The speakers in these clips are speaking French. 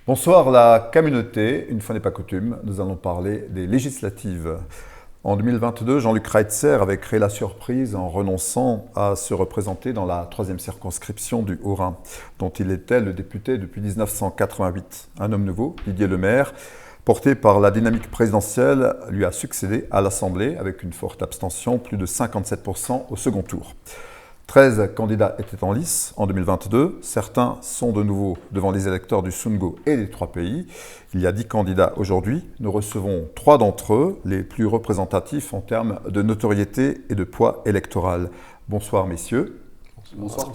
Bonsoir la communauté, une fois n'est pas coutume, nous allons parler des législatives. En 2022, Jean-Luc Reitzer avait créé la surprise en renonçant à se représenter dans la 3e circonscription du Haut-Rhin, dont il était le député depuis 1988. Un homme nouveau, Didier Lemaire, porté par la dynamique présidentielle, lui a succédé à l'Assemblée avec une forte abstention, plus de 57% au second tour. 13 candidats étaient en lice en 2022. Certains sont de nouveau devant les électeurs du Sungo et des 3 pays. Il y a 10 candidats aujourd'hui. Nous recevons 3 d'entre eux, les plus représentatifs en termes de notoriété et de poids électoral. Bonsoir messieurs. Bonsoir.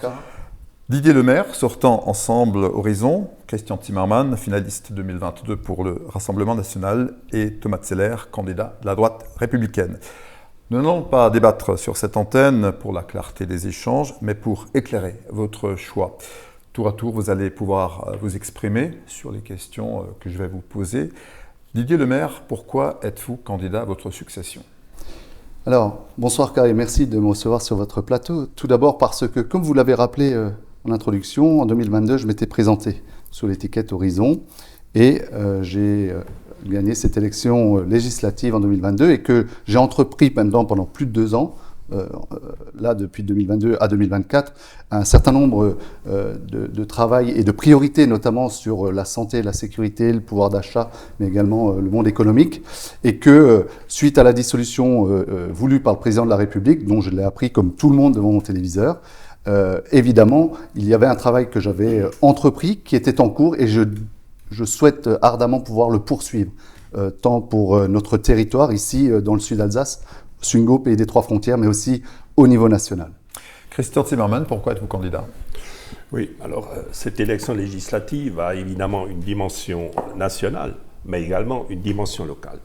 Didier Lemaire, sortant Ensemble Horizon, Christian Timmermans, finaliste 2022 pour le Rassemblement national, et Thomas Zeller, candidat de la droite républicaine. Nous n'allons pas débattre sur cette antenne pour la clarté des échanges, mais pour éclairer votre choix. Tour à tour, vous allez pouvoir vous exprimer sur les questions que je vais vous poser. Didier Lemaire, pourquoi êtes-vous candidat à votre succession ? Alors, bonsoir Kai, merci de me recevoir sur votre plateau. Tout d'abord parce que, comme vous l'avez rappelé en introduction, en 2022, je m'étais présenté sous l'étiquette Horizon et j'ai gagné cette élection législative en 2022 et que j'ai entrepris maintenant pendant plus de 2 ans, là depuis 2022 à 2024, un certain nombre de travail et de priorités, notamment sur la santé, la sécurité, le pouvoir d'achat, mais également le monde économique, et que suite à la dissolution voulue par le président de la République, dont je l'ai appris comme tout le monde devant mon téléviseur, évidemment, il y avait un travail que j'avais entrepris, qui était en cours, et je souhaite ardemment pouvoir le poursuivre, tant pour notre territoire, ici dans le sud d'Alsace, Sungo, pays des 3 frontières, mais aussi au niveau national. Christian Timmermans, pourquoi êtes-vous candidat ? Oui, alors cette élection législative a évidemment une dimension nationale, mais également une dimension locale.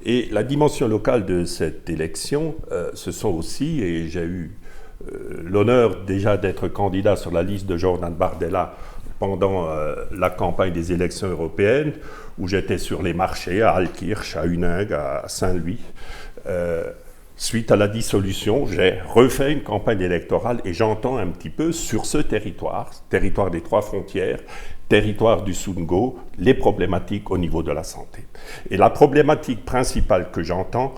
Et la dimension locale de cette élection, ce sont aussi, et j'ai eu l'honneur déjà d'être candidat sur la liste de Jordan Bardella pendant la campagne des élections européennes, où j'étais sur les marchés à Altkirch, à Huningue, à Saint-Louis. Suite à la dissolution, j'ai refait une campagne électorale et j'entends un petit peu sur ce territoire des 3 frontières, territoire du Sungo, les problématiques au niveau de la santé. Et la problématique principale que j'entends,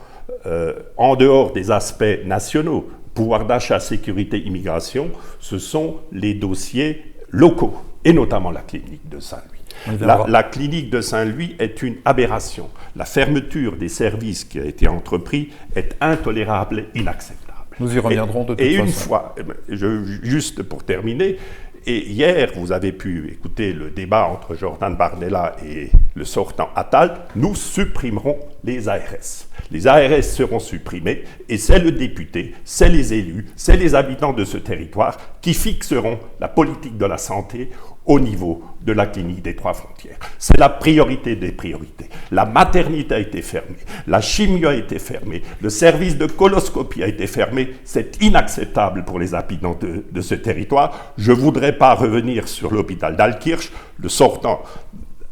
en dehors des aspects nationaux, pouvoir d'achat, sécurité, immigration, ce sont les dossiers locaux, et notamment la clinique de Saint-Louis. La clinique de Saint-Louis est une aberration. La fermeture des services qui a été entreprise est intolérable et inacceptable. Nous y reviendrons de toute façon. Et une fois, juste pour terminer, et hier, vous avez pu écouter le débat entre Jordan Bardella et le sortant Attal, nous supprimerons les ARS. Les ARS seront supprimés et c'est le député, c'est les élus, c'est les habitants de ce territoire qui fixeront la politique de la santé au niveau de la clinique des 3 frontières. C'est la priorité des priorités. La maternité a été fermée, la chimio a été fermée, le service de coloscopie a été fermé. C'est inacceptable pour les habitants de ce territoire. Je ne voudrais pas revenir sur l'hôpital d'Altkirch. Le sortant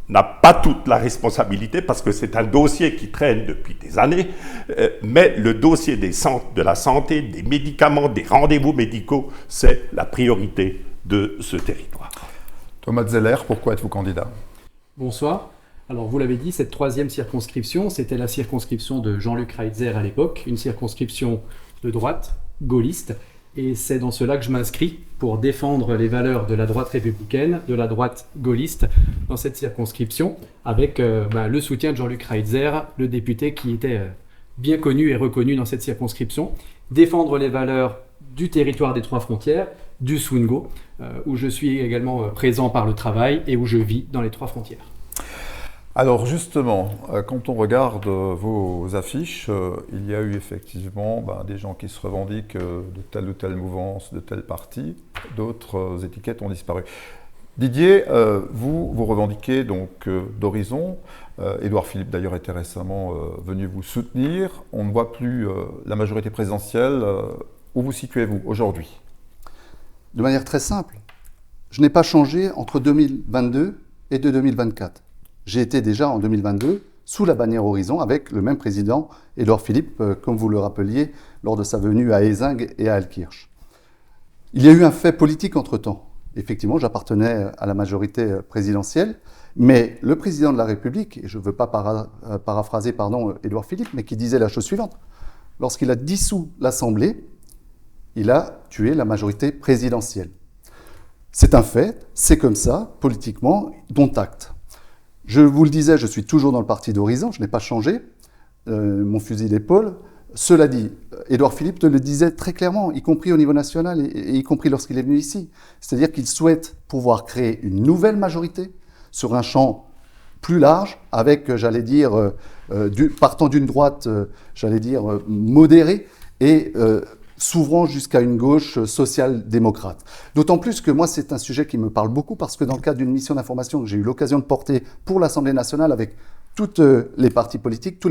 n'a pas toute la responsabilité parce que c'est un dossier qui traîne depuis des années, mais le dossier de la santé, des médicaments, des rendez-vous médicaux, c'est la priorité de ce territoire. Thomas Zeller, pourquoi êtes-vous candidat ? Bonsoir. Alors vous l'avez dit, cette 3e circonscription, c'était la circonscription de Jean-Luc Reitzer à l'époque, une circonscription de droite, gaulliste, et c'est dans cela que je m'inscris pour défendre les valeurs de la droite républicaine, de la droite gaulliste dans cette circonscription, avec le soutien de Jean-Luc Reitzer, le député qui était bien connu et reconnu dans cette circonscription, défendre les valeurs du territoire des 3 frontières, du Sungo, où je suis également présent par le travail et où je vis dans les 3 frontières. Alors justement, quand on regarde vos affiches, il y a eu effectivement des gens qui se revendiquent de telle ou telle mouvance, de tel parti, d'autres étiquettes ont disparu. Didier, vous revendiquez donc d'Horizon. Édouard Philippe d'ailleurs était récemment venu vous soutenir. On ne voit plus la majorité présidentielle. Où vous situez-vous aujourd'hui ? De manière très simple, je n'ai pas changé entre 2022 et 2024. J'ai été déjà en 2022 sous la bannière Horizon avec le même président, Édouard Philippe, comme vous le rappeliez, lors de sa venue à Ézingue et à Altkirch. Il y a eu un fait politique entre-temps. Effectivement, j'appartenais à la majorité présidentielle, mais le président de la République, et je ne veux pas paraphraser Édouard Philippe, mais qui disait la chose suivante: lorsqu'il a dissous l'Assemblée, il a tué la majorité présidentielle. C'est un fait, c'est comme ça, politiquement, dont acte. Je vous le disais, je suis toujours dans le parti d'Horizon, je n'ai pas changé mon fusil d'épaule. Cela dit, Édouard Philippe te le disait très clairement, y compris au niveau national et y compris lorsqu'il est venu ici. C'est-à-dire qu'il souhaite pouvoir créer une nouvelle majorité sur un champ plus large, avec, partant d'une droite, modérée, et s'ouvrant jusqu'à une gauche social-démocrate. D'autant plus que moi, c'est un sujet qui me parle beaucoup, parce que dans le cadre d'une mission d'information que j'ai eu l'occasion de porter pour l'Assemblée nationale avec tous les partis politiques,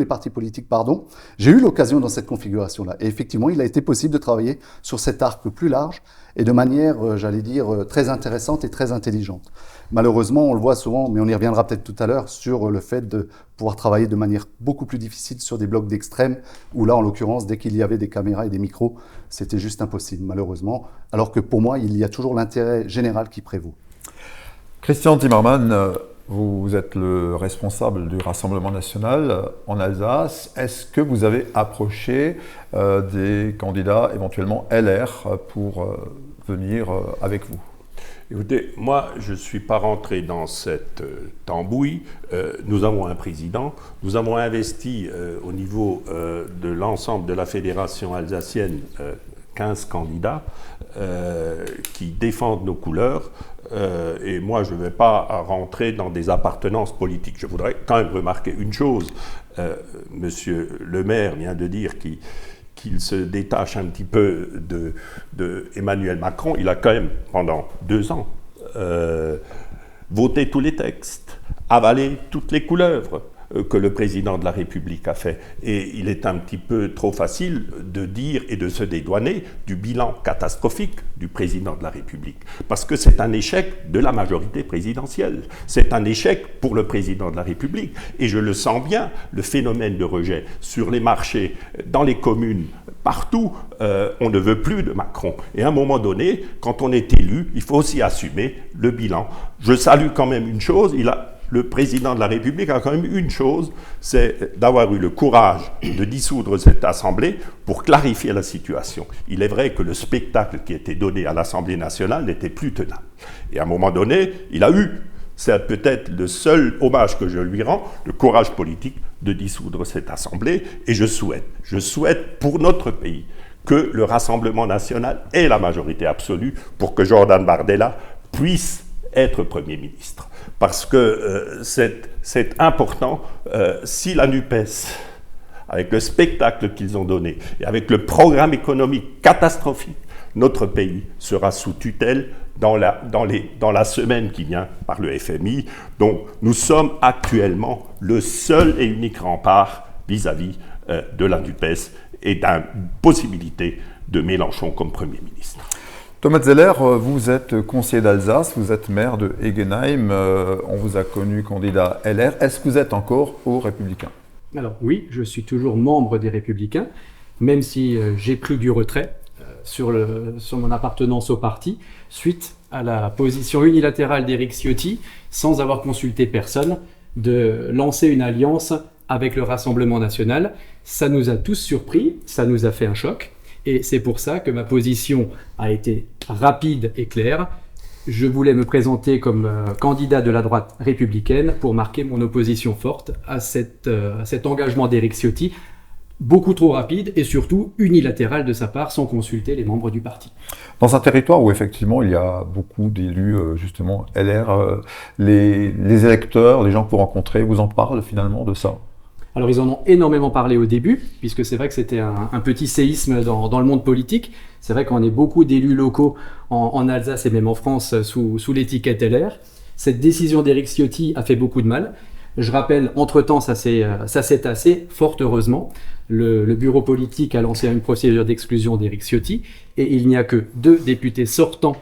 j'ai eu l'occasion dans cette configuration-là. Et effectivement, il a été possible de travailler sur cet arc plus large et de manière, très intéressante et très intelligente. Malheureusement, on le voit souvent, mais on y reviendra peut-être tout à l'heure, sur le fait de pouvoir travailler de manière beaucoup plus difficile sur des blocs d'extrême, où là, en l'occurrence, dès qu'il y avait des caméras et des micros, c'était juste impossible, malheureusement. Alors que pour moi, il y a toujours l'intérêt général qui prévaut. Christian Timmermans, vous êtes le responsable du Rassemblement national en Alsace. Est-ce que vous avez approché des candidats éventuellement LR pour venir avec vous? Écoutez, moi, je ne suis pas rentré dans cette tambouille. Nous avons un président. Nous avons investi au niveau de l'ensemble de la fédération alsacienne 15 candidats qui défendent nos couleurs. Et moi, je ne vais pas rentrer dans des appartenances politiques. Je voudrais quand même remarquer une chose. Monsieur le maire vient de dire qu'il se détache un petit peu de Emmanuel Macron. Il a quand même, pendant 2 ans, voté tous les textes, avalé toutes les couleuvres que le président de la République a fait. Et il est un petit peu trop facile de dire et de se dédouaner du bilan catastrophique du président de la République. Parce que c'est un échec de la majorité présidentielle. C'est un échec pour le président de la République. Et je le sens bien, le phénomène de rejet sur les marchés, dans les communes, partout, on ne veut plus de Macron. Et à un moment donné, quand on est élu, il faut aussi assumer le bilan. Je salue quand même une chose, le président de la République a quand même une chose, c'est d'avoir eu le courage de dissoudre cette Assemblée pour clarifier la situation. Il est vrai que le spectacle qui était donné à l'Assemblée nationale n'était plus tenable. Et à un moment donné, il a eu, c'est peut-être le seul hommage que je lui rends, le courage politique de dissoudre cette Assemblée. Et je souhaite pour notre pays que le Rassemblement national ait la majorité absolue pour que Jordan Bardella puisse être Premier ministre. Parce que c'est important, si la NUPES, avec le spectacle qu'ils ont donné, et avec le programme économique catastrophique, notre pays sera sous tutelle dans la semaine qui vient par le FMI. Donc nous sommes actuellement le seul et unique rempart vis-à-vis de la NUPES et d'une possibilité de Mélenchon comme Premier ministre. Thomas Zeller, vous êtes conseiller d'Alsace, vous êtes maire de Egenheim, on vous a connu candidat LR. Est-ce que vous êtes encore aux Républicains? Alors oui, je suis toujours membre des Républicains, même si j'ai pris du retrait sur mon appartenance au parti, suite à la position unilatérale d'Éric Ciotti, sans avoir consulté personne, de lancer une alliance avec le Rassemblement national. Ça nous a tous surpris, ça nous a fait un choc. Et c'est pour ça que ma position a été rapide et claire. Je voulais me présenter comme candidat de la droite républicaine pour marquer mon opposition forte à cet engagement d'Éric Ciotti, beaucoup trop rapide et surtout unilatéral de sa part, sans consulter les membres du parti. Dans un territoire où effectivement il y a beaucoup d'élus justement LR, les électeurs, les gens que vous rencontrez, vous en parlent finalement de ça? Alors ils en ont énormément parlé au début, puisque c'est vrai que c'était un petit séisme dans le monde politique. C'est vrai qu'on est beaucoup d'élus locaux en Alsace et même en France sous l'étiquette LR. Cette décision d'Éric Ciotti a fait beaucoup de mal. Je rappelle, entre-temps, ça s'est tassé, fort heureusement. Le bureau politique a lancé une procédure d'exclusion d'Éric Ciotti et il n'y a que 2 députés sortants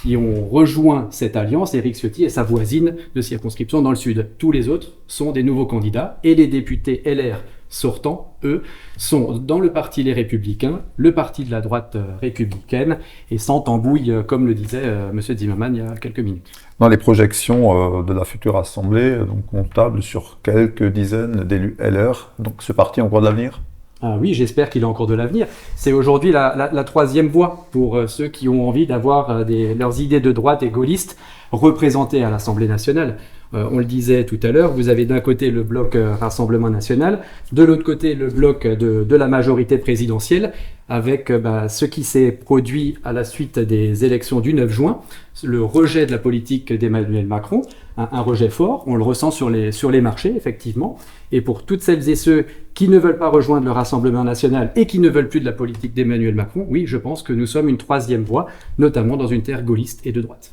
qui ont rejoint cette alliance, Éric Ciotti et sa voisine de circonscription dans le sud. Tous les autres sont des nouveaux candidats et les députés LR sortants, eux, sont dans le parti Les Républicains, le parti de la droite républicaine, et sans tambouille, comme le disait M. Zimmermann il y a quelques minutes. Dans les projections de la future Assemblée, donc on table sur quelques dizaines d'élus LR. Donc ce parti a encore de l'avenir ? Ah oui, j'espère qu'il a encore de l'avenir. C'est aujourd'hui la troisième voie pour ceux qui ont envie d'avoir leurs idées de droite et gaullistes représentées à l'Assemblée nationale. On le disait tout à l'heure, vous avez d'un côté le bloc Rassemblement national, de l'autre côté le bloc de la majorité présidentielle, avec ce qui s'est produit à la suite des élections du 9 juin, le rejet de la politique d'Emmanuel Macron, un rejet fort, on le ressent sur les marchés, effectivement. Et pour toutes celles et ceux qui ne veulent pas rejoindre le Rassemblement national et qui ne veulent plus de la politique d'Emmanuel Macron, oui, je pense que nous sommes une troisième voie, notamment dans une terre gaulliste et de droite.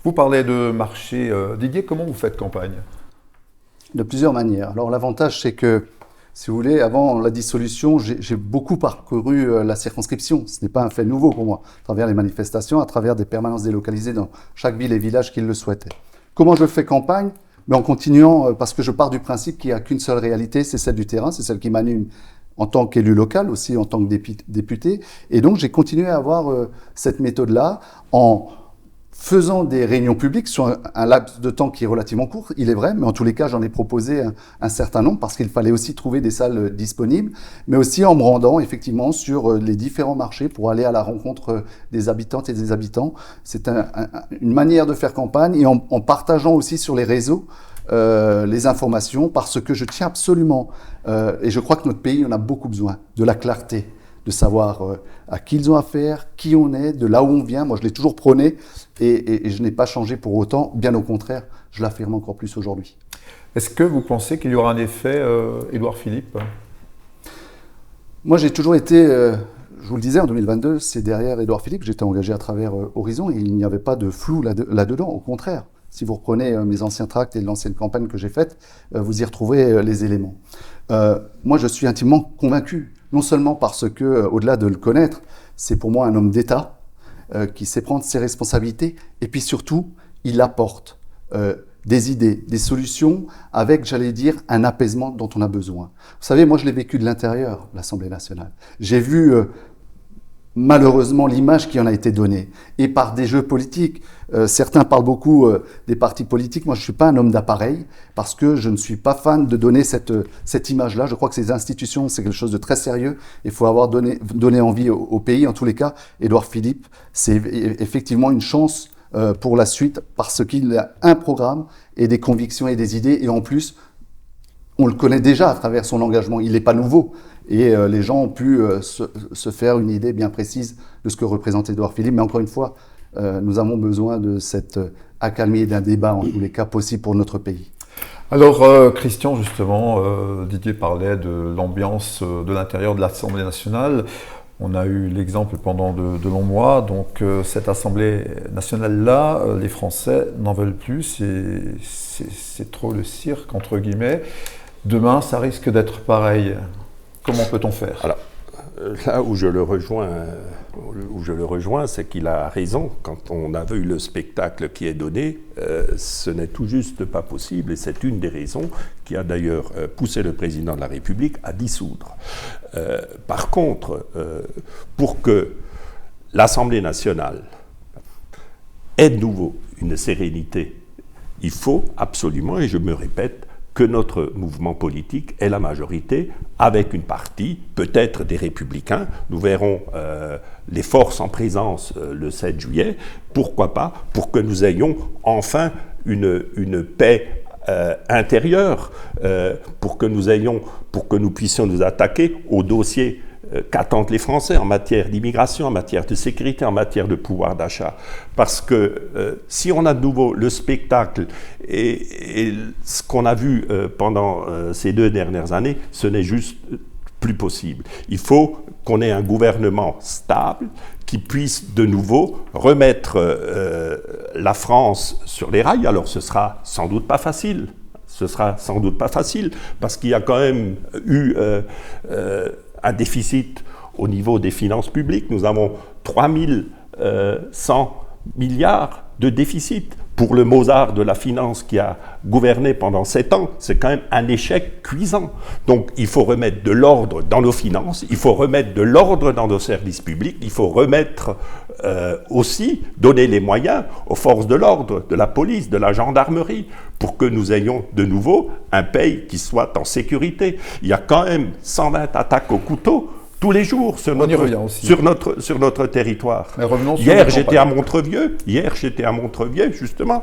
Vous parlez de marché. Didier, comment vous faites campagne ? De plusieurs manières. Alors l'avantage, c'est que, si vous voulez, avant la dissolution, j'ai beaucoup parcouru la circonscription. Ce n'est pas un fait nouveau pour moi, à travers les manifestations, à travers des permanences délocalisées dans chaque ville et village qui le souhaitaient. Comment je fais campagne ? Mais en continuant, parce que je pars du principe qu'il n'y a qu'une seule réalité, c'est celle du terrain, c'est celle qui m'anime en tant qu'élu local, aussi en tant que député. Et donc j'ai continué à avoir cette méthode-là en faisant des réunions publiques sur un laps de temps qui est relativement court, il est vrai, mais en tous les cas, j'en ai proposé un certain nombre parce qu'il fallait aussi trouver des salles disponibles, mais aussi en me rendant effectivement sur les différents marchés pour aller à la rencontre des habitantes et des habitants. C'est une manière de faire campagne et en partageant aussi sur les réseaux les informations parce que je tiens absolument, et je crois que notre pays en a beaucoup besoin, de la clarté, de savoir à qui ils ont affaire, qui on est, de là où on vient. Moi, je l'ai toujours prôné et je n'ai pas changé pour autant. Bien au contraire, je l'affirme encore plus aujourd'hui. Est-ce que vous pensez qu'il y aura un effet Édouard Philippe ? Moi, j'ai toujours été, je vous le disais, en 2022, c'est derrière Édouard Philippe. J'étais engagé à travers Horizon et il n'y avait pas de flou là-dedans. Au contraire, si vous reprenez mes anciens tracts et l'ancienne campagne que j'ai faite, vous y retrouverez les éléments. Moi, je suis intimement convaincu. Non seulement parce que, au-delà de le connaître, c'est pour moi un homme d'État qui sait prendre ses responsabilités, et puis surtout, il apporte des idées, des solutions, avec, j'allais dire, un apaisement dont on a besoin. Vous savez, moi je l'ai vécu de l'intérieur, l'Assemblée nationale. J'ai vu malheureusement l'image qui en a été donnée, et par des jeux politiques. Certains parlent beaucoup des partis politiques. Moi, je ne suis pas un homme d'appareil parce que je ne suis pas fan de donner cette image-là. Je crois que ces institutions, c'est quelque chose de très sérieux. Il faut avoir donné envie au pays. En tous les cas, Édouard Philippe, c'est effectivement une chance pour la suite parce qu'il a un programme et des convictions et des idées. Et en plus, on le connaît déjà à travers son engagement. Il n'est pas nouveau. Et les gens ont pu se faire une idée bien précise de ce que représente Édouard Philippe. Mais encore une fois, nous avons besoin de cette accalmie et d'un débat, en tous les cas, possible pour notre pays. Alors, Christian, justement, Didier parlait de l'ambiance de l'intérieur de l'Assemblée nationale. On a eu l'exemple pendant de longs mois. Donc, cette Assemblée nationale-là, les Français n'en veulent plus. C'est trop le cirque, entre guillemets. Demain, ça risque d'être pareil. Comment peut-on faire ? Alors, là où je le rejoins, c'est qu'il a raison. Quand on a vu le spectacle qui est donné, ce n'est tout juste pas possible. Et c'est une des raisons qui a d'ailleurs poussé le président de la République à dissoudre. Par contre, pour que l'Assemblée nationale ait de nouveau une sérénité, il faut absolument, et je me répète, que notre mouvement politique ait la majorité avec une partie, peut-être des Républicains. Nous verrons les forces en présence le 7 juillet. Pourquoi pas ? Pour que nous ayons enfin une paix intérieure, pour que nous puissions nous attaquer aux dossiers qu'attendent les Français en matière d'immigration, en matière de sécurité, en matière de pouvoir d'achat. Parce que si on a de nouveau le spectacle et ce qu'on a vu pendant ces 2 dernières années, ce n'est juste plus possible. Il faut qu'on ait un gouvernement stable qui puisse de nouveau remettre la France sur les rails. Alors ce sera sans doute pas facile. Parce qu'il y a quand même eu un déficit au niveau des finances publiques. Nous avons 3100 milliards de déficit pour le Mozart de la finance qui a gouverné pendant 7 ans, c'est quand même un échec cuisant. Donc il faut remettre de l'ordre dans nos finances, il faut remettre de l'ordre dans nos services publics, il faut remettre aussi, donner les moyens aux forces de l'ordre, de la police, de la gendarmerie, pour que nous ayons de nouveau un pays qui soit en sécurité. Il y a quand même 120 attaques au couteau tous les jours sur notre territoire. Mais revenons sur Hier, j'étais à Montrevieux, justement.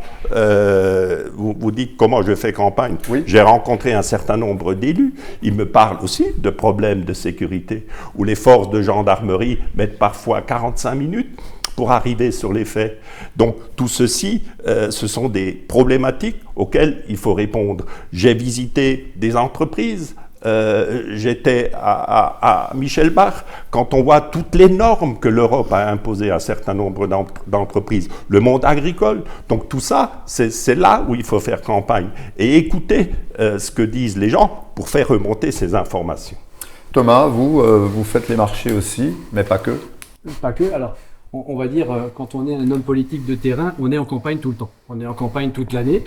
Vous dites comment je fais campagne. Oui. J'ai rencontré un certain nombre d'élus. Ils me parlent aussi de problèmes de sécurité, où les forces de gendarmerie mettent parfois 45 minutes pour arriver sur les faits. Donc tout ceci, ce sont des problématiques auxquelles il faut répondre. J'ai visité des entreprises. J'étais à Michelbach, quand on voit toutes les normes que l'Europe a imposées à un certain nombre d'entreprises, le monde agricole. Donc tout ça, c'est là où il faut faire campagne et écouter ce que disent les gens pour faire remonter ces informations. Thomas, vous faites les marchés aussi, mais pas que. Pas que. Alors, on va dire, quand on est un homme politique de terrain, on est en campagne tout le temps. On est en campagne toute l'année.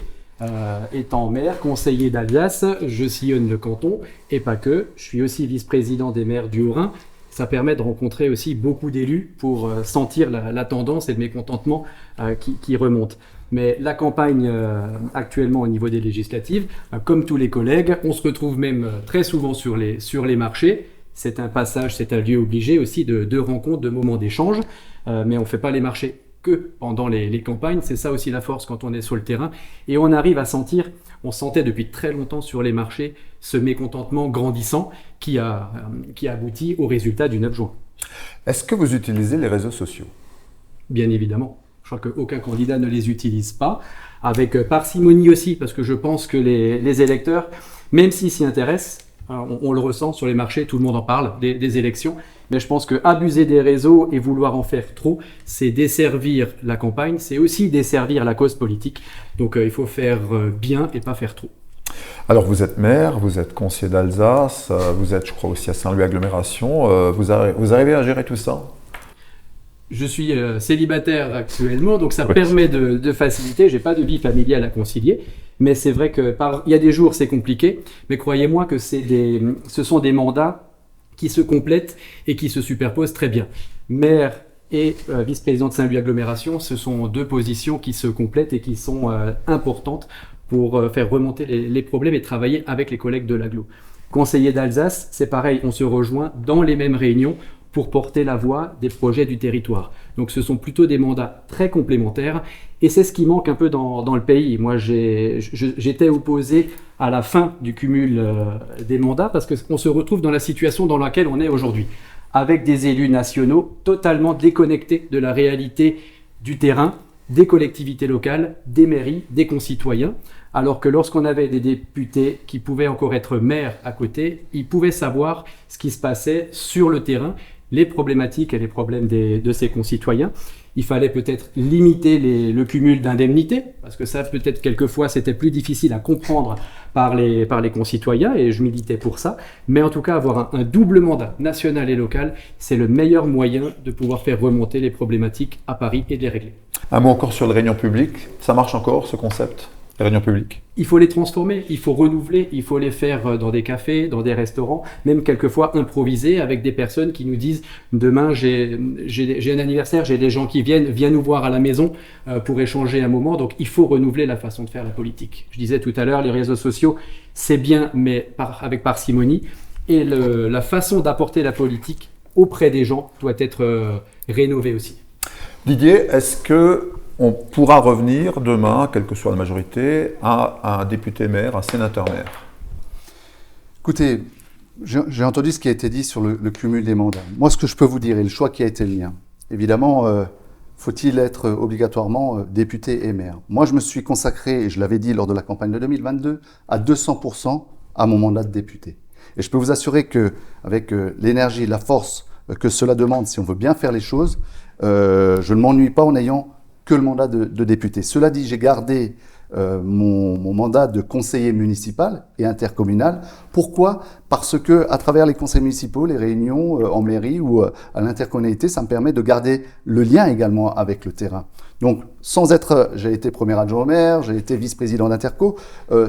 Étant maire, conseiller d'Alsace, je sillonne le canton, et pas que. Je suis aussi vice-président des maires du Haut-Rhin. Ça permet de rencontrer aussi beaucoup d'élus pour sentir la tendance et le mécontentement qui remonte. Mais la campagne actuellement au niveau des législatives, comme tous les collègues, on se retrouve même très souvent sur les marchés. C'est un passage, c'est un lieu obligé aussi de rencontres, de moments d'échange, mais on ne fait pas les marchés que pendant les campagnes. C'est ça aussi la force quand on est sur le terrain. Et on arrive à sentir, on sentait depuis très longtemps sur les marchés, ce mécontentement grandissant qui aboutit au résultat du 9 juin. Est-ce que vous utilisez les réseaux sociaux? Bien évidemment. Je crois qu'aucun candidat ne les utilise pas. Avec parcimonie aussi, parce que je pense que les électeurs, même s'ils s'y intéressent, on le ressent sur les marchés, tout le monde en parle, des élections. Mais je pense qu'abuser des réseaux et vouloir en faire trop, c'est desservir la campagne, c'est aussi desservir la cause politique. Donc il faut faire bien et pas faire trop. Alors vous êtes maire, vous êtes conseiller d'Alsace, vous êtes je crois aussi à Saint-Louis Agglomération. Vous arrivez à gérer tout ça? Je suis célibataire actuellement, donc ça permet de faciliter. J'ai pas de vie familiale à concilier. Mais c'est vrai qu'il y a des jours c'est compliqué, mais croyez-moi que ce sont des mandats qui se complètent et qui se superposent très bien. Maire et vice-président de Saint-Louis Agglomération, ce sont deux positions qui se complètent et qui sont importantes pour faire remonter les problèmes et travailler avec les collègues de l'agglo. Conseiller d'Alsace, c'est pareil, on se rejoint dans les mêmes réunions pour porter la voix des projets du territoire. Donc ce sont plutôt des mandats très complémentaires et c'est ce qui manque un peu dans le pays. Moi j'étais opposé à la fin du cumul des mandats parce qu'on se retrouve dans la situation dans laquelle on est aujourd'hui, avec des élus nationaux totalement déconnectés de la réalité du terrain, des collectivités locales, des mairies, des concitoyens, alors que lorsqu'on avait des députés qui pouvaient encore être maires à côté, ils pouvaient savoir ce qui se passait sur le terrain, les problématiques et les problèmes de ses concitoyens. Il fallait peut-être limiter le cumul d'indemnités, parce que ça, peut-être quelquefois, c'était plus difficile à comprendre par les concitoyens, et je militais pour ça. Mais en tout cas, avoir un double mandat, national et local, c'est le meilleur moyen de pouvoir faire remonter les problématiques à Paris et de les régler. Un mot encore sur les réunions publiques. Ça marche encore, ce concept, les réunions publiques? Il faut les transformer, il faut renouveler, il faut les faire dans des cafés, dans des restaurants, même quelquefois improviser avec des personnes qui nous disent « Demain, j'ai un anniversaire, j'ai des gens qui viens nous voir à la maison pour échanger un moment. » Donc, il faut renouveler la façon de faire la politique. Je disais tout à l'heure, les réseaux sociaux, c'est bien, mais avec parcimonie. Et la façon d'apporter la politique auprès des gens doit être rénovée aussi. Didier, est-ce qu'on pourra revenir demain, quelle que soit la majorité, à un député maire, un sénateur maire? Écoutez, j'ai entendu ce qui a été dit sur le cumul des mandats. Moi, ce que je peux vous dire, et le choix qui a été le mien, évidemment, faut-il être obligatoirement député et maire? Moi, je me suis consacré, et je l'avais dit lors de la campagne de 2022, à 200% à mon mandat de député. Et je peux vous assurer qu'avec l'énergie, la force que cela demande, si on veut bien faire les choses, je ne m'ennuie pas en ayant que le mandat de député. Cela dit, j'ai gardé mon mandat de conseiller municipal et intercommunal. Pourquoi? Parce que à travers les conseils municipaux, les réunions en mairie ou à l'intercommunalité, ça me permet de garder le lien également avec le terrain. Donc, j'ai été premier adjoint au maire, j'ai été vice-président d'Interco.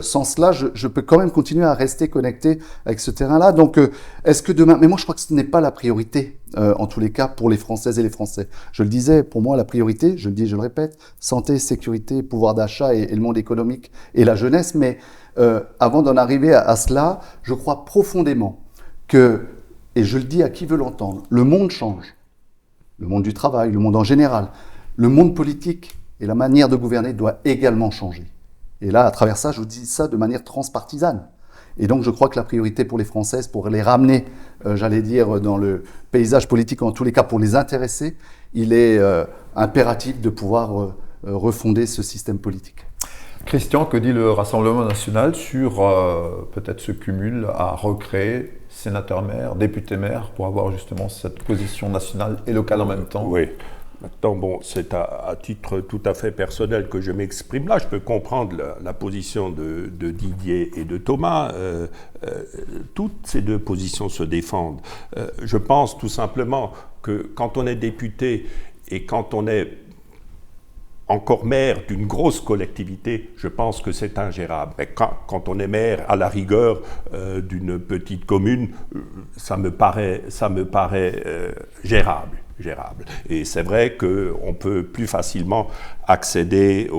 Sans cela, je peux quand même continuer à rester connecté avec ce terrain-là. Donc, est-ce que demain... Mais moi, je crois que ce n'est pas la priorité, en tous les cas, pour les Françaises et les Français. Je le disais, pour moi, la priorité, je le dis et je le répète, santé, sécurité, pouvoir d'achat et le monde économique et la jeunesse. Mais avant d'en arriver à cela, je crois profondément que, et je le dis à qui veut l'entendre, le monde change. Le monde du travail, le monde en général. Le monde politique et la manière de gouverner doit également changer. Et là, à travers ça, je vous dis ça de manière transpartisane. Et donc, je crois que la priorité pour les Françaises, pour les ramener, j'allais dire, dans le paysage politique, en tous les cas pour les intéresser, il est impératif de pouvoir refonder ce système politique. Christian, que dit le Rassemblement national sur peut-être ce cumul à recréer sénateur-maire, député-maire, pour avoir justement cette position nationale et locale en même temps? Oui. Maintenant, bon, c'est à titre tout à fait personnel que je m'exprime là. Je peux comprendre la position de Didier et de Thomas. Toutes ces deux positions se défendent. Je pense tout simplement que quand on est député et quand on est encore maire d'une grosse collectivité, je pense que c'est ingérable. Mais quand on est maire, à la rigueur, d'une petite commune, ça me paraît gérable. Et c'est vrai qu'on peut plus facilement accéder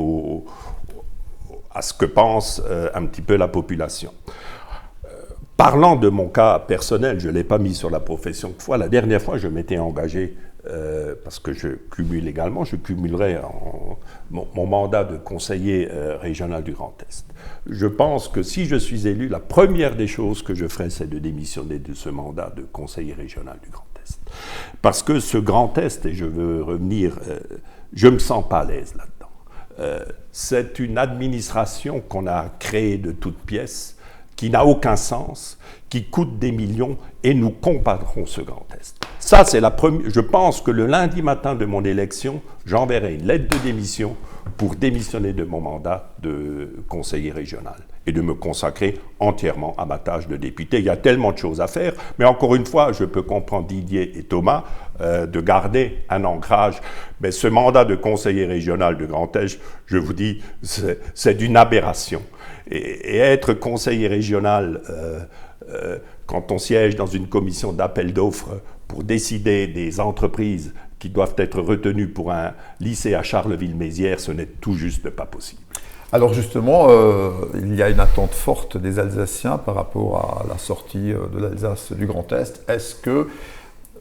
à ce que pense un petit peu la population. Parlant de mon cas personnel, je ne l'ai pas mis sur la profession de foi. La dernière fois, je m'étais engagé, parce que je cumule également, je cumulerai mon mandat de conseiller régional du Grand Est. Je pense que si je suis élu, la première des choses que je ferai, c'est de démissionner de ce mandat de conseiller régional du Grand Est. Parce que ce Grand Est, et je veux revenir, je ne me sens pas à l'aise là-dedans. C'est une administration qu'on a créée de toutes pièces, qui n'a aucun sens, qui coûte des millions, et nous combattrons ce Grand Est. Ça, c'est la première. Je pense que le lundi matin de mon élection, j'enverrai une lettre de démission pour démissionner de mon mandat de conseiller régional et de me consacrer entièrement à ma tâche de député. Il y a tellement de choses à faire, mais encore une fois, je peux comprendre Didier et Thomas de garder un ancrage. Mais ce mandat de conseiller régional de Grand Est, je vous dis, c'est d'une aberration. Et être conseiller régional, quand on siège dans une commission d'appel d'offres pour décider des entreprises qui doivent être retenues pour un lycée à Charleville-Mézières, ce n'est tout juste pas possible. Alors justement, il y a une attente forte des Alsaciens par rapport à la sortie de l'Alsace du Grand Est. Est-ce que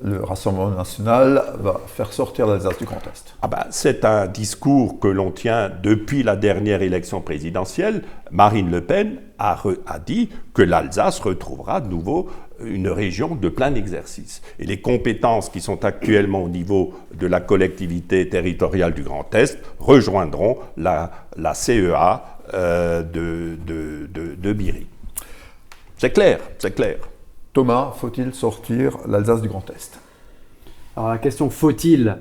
le Rassemblement national va faire sortir l'Alsace du Grand Est? C'est un discours que l'on tient depuis la dernière élection présidentielle. Marine Le Pen a dit que l'Alsace retrouvera de nouveau une région de plein exercice. Et les compétences qui sont actuellement au niveau de la collectivité territoriale du Grand Est rejoindront la CEA de Biry. C'est clair, c'est clair. Thomas, faut-il sortir l'Alsace du Grand Est? Alors la question faut-il,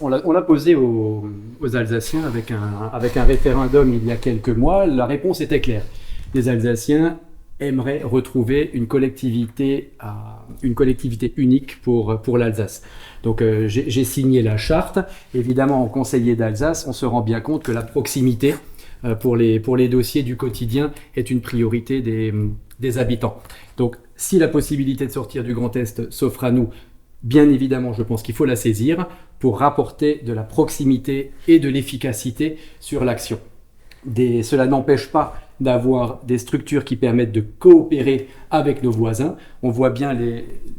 on l'a posée aux Alsaciens avec un référendum il y a quelques mois. La réponse était claire. Les Alsaciens aimeraient retrouver une collectivité unique pour l'Alsace. Donc j'ai signé la charte. Évidemment, en conseiller d'Alsace, on se rend bien compte que la proximité pour les dossiers du quotidien est une priorité des habitants. Donc si la possibilité de sortir du Grand Est s'offre à nous, bien évidemment, je pense qu'il faut la saisir pour rapporter de la proximité et de l'efficacité sur l'action. Cela n'empêche pas d'avoir des structures qui permettent de coopérer avec nos voisins. On voit bien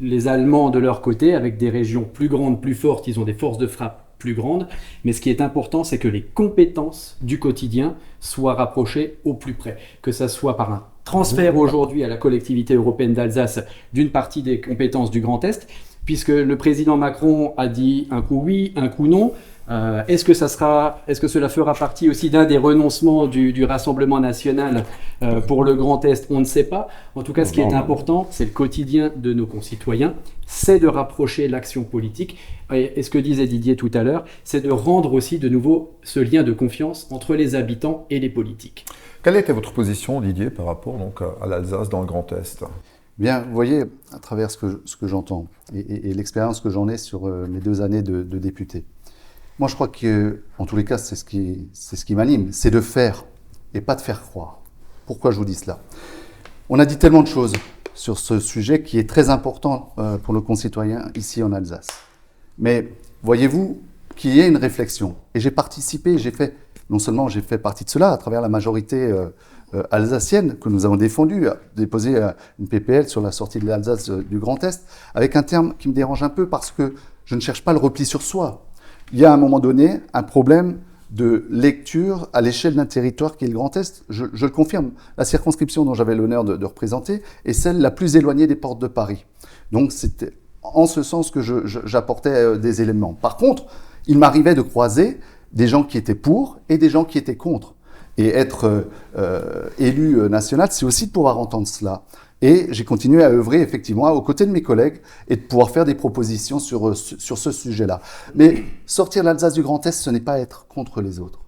les Allemands de leur côté, avec des régions plus grandes, plus fortes, ils ont des forces de frappe plus grandes. Mais ce qui est important, c'est que les compétences du quotidien soient rapprochées au plus près. Que ça soit par un transfert aujourd'hui à la collectivité européenne d'Alsace d'une partie des compétences du Grand Est, puisque le président Macron a dit un coup oui, un coup non. Est-ce que cela fera partie aussi d'un des renoncements du Rassemblement national pour le Grand Est? On ne sait pas. En tout cas, ce qui est important, c'est le quotidien de nos concitoyens, c'est de rapprocher l'action politique. Et ce que disait Didier tout à l'heure, c'est de rendre aussi de nouveau ce lien de confiance entre les habitants et les politiques. Quelle était votre position, Didier, par rapport donc, à l'Alsace dans le Grand Est? Bien, vous voyez, à travers ce que j'entends et l'expérience que j'en ai sur mes 2 années de député, Moi, je crois que, en tous les cas, c'est ce qui m'anime, c'est de faire et pas de faire croire. Pourquoi je vous dis cela? On a dit tellement de choses sur ce sujet qui est très important pour nos concitoyens ici en Alsace. Mais voyez-vous qu'il y a une réflexion. Et j'ai participé, non seulement j'ai fait partie de cela à travers la majorité alsacienne que nous avons défendue, déposé une PPL sur la sortie de l'Alsace du Grand Est, avec un terme qui me dérange un peu parce que je ne cherche pas le repli sur soi. Il y a à un moment donné un problème de lecture à l'échelle d'un territoire qui est le Grand Est. Je le confirme, la circonscription dont j'avais l'honneur de représenter est celle la plus éloignée des portes de Paris. Donc c'était en ce sens que j'apportais des éléments. Par contre, il m'arrivait de croiser des gens qui étaient pour et des gens qui étaient contre. Et être élu national, c'est aussi de pouvoir entendre cela. Et j'ai continué à œuvrer effectivement aux côtés de mes collègues et de pouvoir faire des propositions sur ce sujet-là. Mais sortir l'Alsace du Grand Est, ce n'est pas être contre les autres.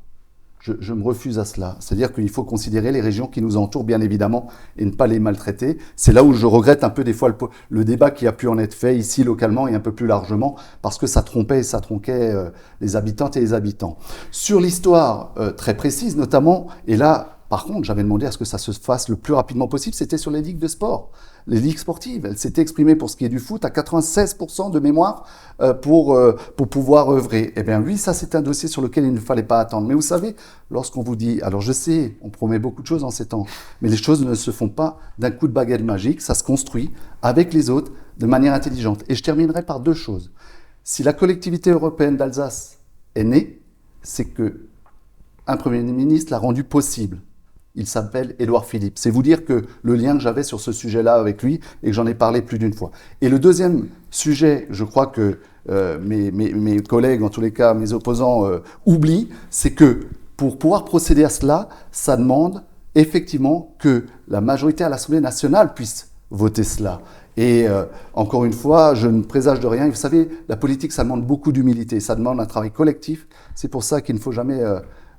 Je me refuse à cela. C'est-à-dire qu'il faut considérer les régions qui nous entourent, bien évidemment, et ne pas les maltraiter. C'est là où je regrette un peu des fois le débat qui a pu en être fait ici localement et un peu plus largement, parce que ça trompait et ça tronquait les habitantes et les habitants. Sur l'histoire très précise notamment, et là, par contre, j'avais demandé à ce que ça se fasse le plus rapidement possible, c'était sur les ligues de sport. Les ligues sportives, elles s'étaient exprimées pour ce qui est du foot à 96% de mémoire pour pouvoir œuvrer. Eh bien oui, ça c'est un dossier sur lequel il ne fallait pas attendre. Mais vous savez, lorsqu'on vous dit, alors je sais, on promet beaucoup de choses en ces temps, mais les choses ne se font pas d'un coup de baguette magique, ça se construit avec les autres de manière intelligente. Et je terminerai par deux choses. Si la collectivité européenne d'Alsace est née, c'est que un Premier ministre l'a rendu possible. Il s'appelle Édouard Philippe. C'est vous dire que le lien que j'avais sur ce sujet-là avec lui et que j'en ai parlé plus d'une fois. Et le deuxième sujet, je crois que mes collègues, en tous les cas mes opposants, oublient, c'est que pour pouvoir procéder à cela, ça demande effectivement que la majorité à l'Assemblée nationale puisse voter cela. Et encore une fois, je ne présage de rien. Et vous savez, la politique, ça demande beaucoup d'humilité, ça demande un travail collectif. C'est pour ça qu'il ne faut jamais...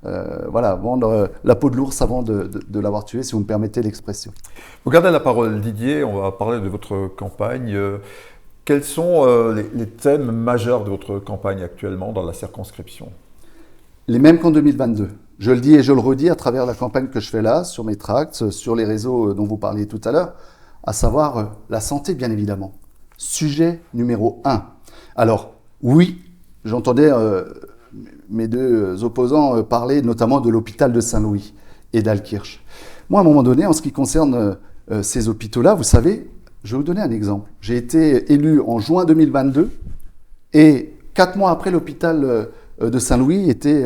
vendre la peau de l'ours avant de l'avoir tué, si vous me permettez l'expression. Vous gardez la parole, Didier, on va parler de votre campagne. Quels sont les thèmes majeurs de votre campagne actuellement dans la circonscription? Les mêmes qu'en 2022. Je le dis et je le redis à travers la campagne que je fais là, sur mes tracts, sur les réseaux dont vous parliez tout à l'heure, à savoir la santé, bien évidemment. Sujet numéro 1. Alors, oui, j'entendais... mes deux opposants parlaient notamment de l'hôpital de Saint-Louis et d'Altkirch. Moi, à un moment donné, en ce qui concerne ces hôpitaux-là, vous savez, je vais vous donner un exemple. J'ai été élu en juin 2022 et 4 mois après, l'hôpital de Saint-Louis était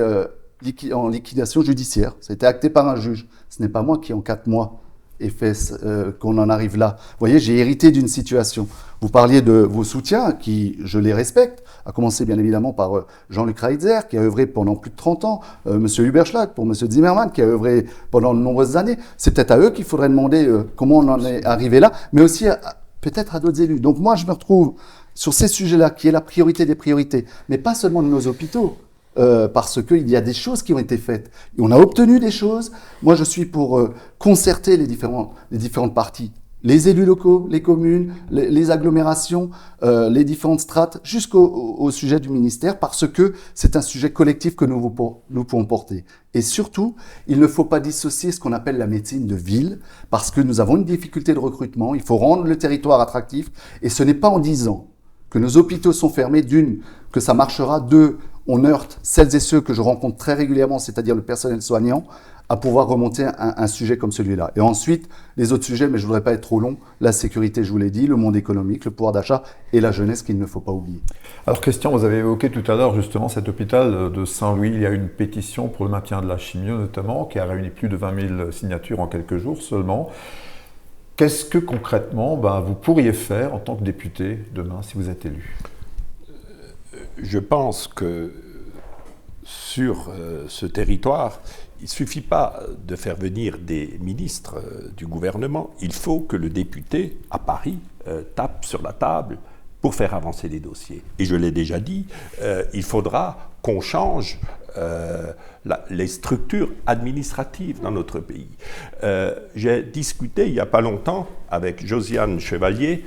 en liquidation judiciaire. Ça a été acté par un juge. Ce n'est pas moi qui, en 4 mois, ai fait qu'on en arrive là. Vous voyez, j'ai hérité d'une situation. Vous parliez de vos soutiens, qui, je les respecte, à commencer bien évidemment par Jean-Luc Reitzer, qui a œuvré pendant plus de 30 ans, M. Huberschlag, pour M. Zimmermann, qui a œuvré pendant de nombreuses années. C'est peut-être à eux qu'il faudrait demander comment on en est arrivé là, mais aussi peut-être à d'autres élus. Donc moi, je me retrouve sur ces sujets-là, qui est la priorité des priorités, mais pas seulement de nos hôpitaux, parce qu'il y a des choses qui ont été faites. Et on a obtenu des choses. Moi, je suis pour concerter les différentes parties. Les élus locaux, les communes, les agglomérations, les différentes strates, jusqu'au sujet du ministère, parce que c'est un sujet collectif que nous pouvons porter. Et surtout, il ne faut pas dissocier ce qu'on appelle la médecine de ville, parce que nous avons une difficulté de recrutement, il faut rendre le territoire attractif, et ce n'est pas en disant que nos hôpitaux sont fermés, d'une, que ça marchera, deux, on heurte celles et ceux que je rencontre très régulièrement, c'est-à-dire le personnel soignant, à pouvoir remonter un sujet comme celui-là. Et ensuite, les autres sujets, mais je ne voudrais pas être trop long, la sécurité, je vous l'ai dit, le monde économique, le pouvoir d'achat et la jeunesse qu'il ne faut pas oublier. Alors Christian, vous avez évoqué tout à l'heure justement cet hôpital de Saint-Louis. Il y a une pétition pour le maintien de la chimio notamment, qui a réuni plus de 20 000 signatures en quelques jours seulement. Qu'est-ce que concrètement vous pourriez faire en tant que député demain si vous êtes élu? Je pense que sur ce territoire, il ne suffit pas de faire venir des ministres du gouvernement, il faut que le député à Paris tape sur la table pour faire avancer les dossiers. Et je l'ai déjà dit, il faudra qu'on change les structures administratives dans notre pays. J'ai discuté il n'y a pas longtemps avec Josiane Chevalier,